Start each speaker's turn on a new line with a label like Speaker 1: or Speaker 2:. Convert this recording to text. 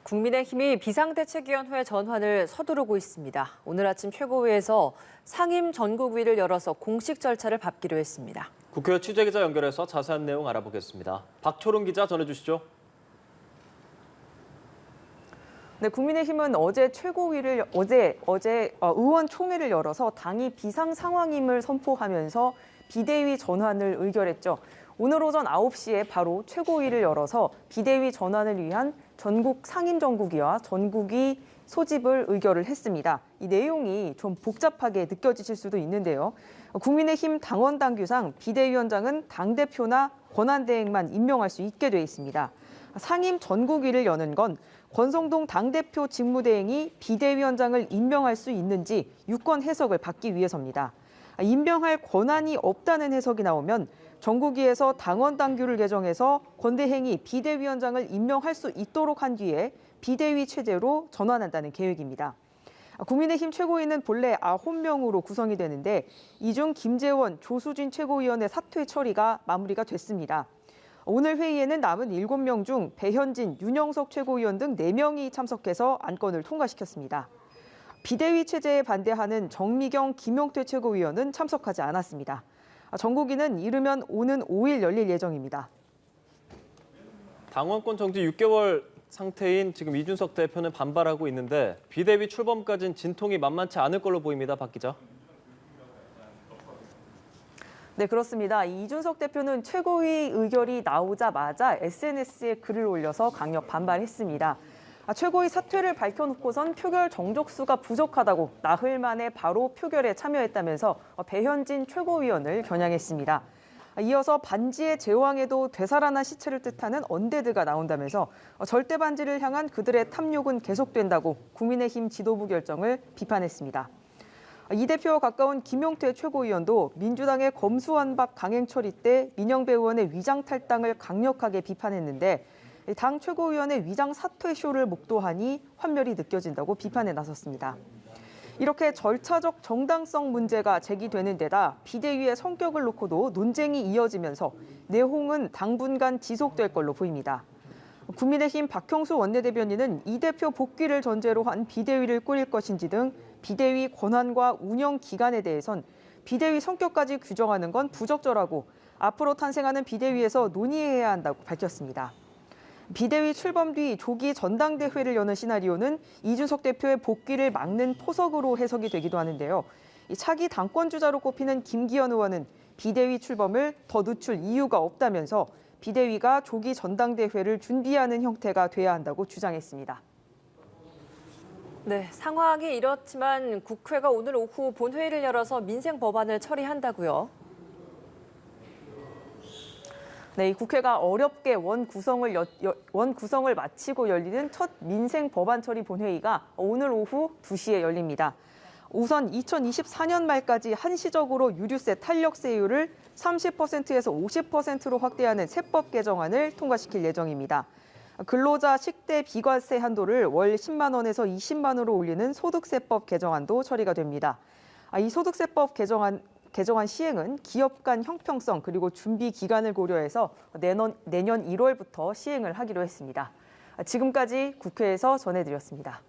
Speaker 1: 국민의힘이 비상대책위원회 전환을 서두르고 있습니다. 오늘 아침 최고위에서 상임 전국위를 열어서 공식 절차를 밟기로 했습니다.
Speaker 2: 국회 취재기자 연결해서 자세한 내용 알아보겠습니다. 박초롱 기자 전해주시죠.
Speaker 3: 네, 국민의힘은 어제 의원총회를 열어서 당이 비상 상황임을 선포하면서 비대위 전환을 의결했죠. 오늘 오전 9시에 바로 최고위를 열어서 비대위 전환을 위한 전국 상임전국위와 전국위 소집을 의결을 했습니다. 이 내용이 좀 복잡하게 느껴지실 수도 있는데요. 국민의힘 당원 당규상 비대위원장은 당대표나 권한대행만 임명할 수 있게 돼 있습니다. 상임 전국위를 여는 건 권성동 당대표 직무대행이 비대위원장을 임명할 수 있는지 유권 해석을 받기 위해서입니다. 임명할 권한이 없다는 해석이 나오면 전국위에서 당원 당규를 개정해서 권대행이 비대위원장을 임명할 수 있도록 한 뒤에 비대위 체제로 전환한다는 계획입니다. 국민의힘 최고위는 본래 9명으로 구성이 되는데 이 중 김재원, 조수진 최고위원의 사퇴 처리가 마무리가 됐습니다. 오늘 회의에는 남은 7명 중 배현진, 윤영석 최고위원 등 4명이 참석해서 안건을 통과시켰습니다. 비대위 체제에 반대하는 정미경, 김용태 최고위원은 참석하지 않았습니다. 전국위는 이르면 오는 5일 열릴 예정입니다.
Speaker 2: 당원권 정지 6개월 상태인 지금 이준석 대표는 반발하고 있는데 비대위 출범까지는 진통이 만만치 않을 걸로 보입니다. 박 기자.
Speaker 3: 네, 그렇습니다. 이준석 대표는 최고위 의결이 나오자마자 SNS에 글을 올려서 강력 반발했습니다. 최고위 사퇴를 밝혀놓고선 표결 정족수가 부족하다고 나흘 만에 바로 표결에 참여했다면서 배현진 최고위원을 겨냥했습니다. 이어서 반지의 제왕에도 되살아난 시체를 뜻하는 언데드가 나온다면서 절대 반지를 향한 그들의 탐욕은 계속된다고 국민의힘 지도부 결정을 비판했습니다. 이 대표와 가까운 김용태 최고위원도 민주당의 검수완박 강행 처리 때 민영배 의원의 위장 탈당을 강력하게 비판했는데 당 최고위원의 위장 사퇴 쇼를 목도하니 환멸이 느껴진다고 비판에 나섰습니다. 이렇게 절차적 정당성 문제가 제기되는 데다 비대위의 성격을 놓고도 논쟁이 이어지면서 내홍은 당분간 지속될 걸로 보입니다. 국민의힘 박형수 원내대변인은 이 대표 복귀를 전제로 한 비대위를 꾸릴 것인지 등 비대위 권한과 운영 기간에 대해선 비대위 성격까지 규정하는 건 부적절하고 앞으로 탄생하는 비대위에서 논의해야 한다고 밝혔습니다. 비대위 출범 뒤 조기 전당대회를 여는 시나리오는 이준석 대표의 복귀를 막는 포석으로 해석이 되기도 하는데요. 차기 당권주자로 꼽히는 김기현 의원은 비대위 출범을 더 늦출 이유가 없다면서 비대위가 조기 전당대회를 준비하는 형태가 돼야 한다고 주장했습니다.
Speaker 1: 네, 상황이 이렇지만 국회가 오늘 오후 본회의를 열어서 민생 법안을 처리한다고요?
Speaker 3: 네, 이 국회가 어렵게 원 구성을 마치고 열리는 첫 민생 법안 처리 본회의가 오늘 오후 2시에 열립니다. 우선 2024년 말까지 한시적으로 유류세 탄력세율을 30%에서 50%로 확대하는 세법 개정안을 통과시킬 예정입니다. 근로자 식대 비과세 한도를 월 10만 원에서 20만 원으로 올리는 소득세법 개정안도 처리가 됩니다. 이 소득세법 개정안 시행은 기업 간 형평성 그리고 준비 기간을 고려해서 내년 1월부터 시행을 하기로 했습니다. 지금까지 국회에서 전해드렸습니다.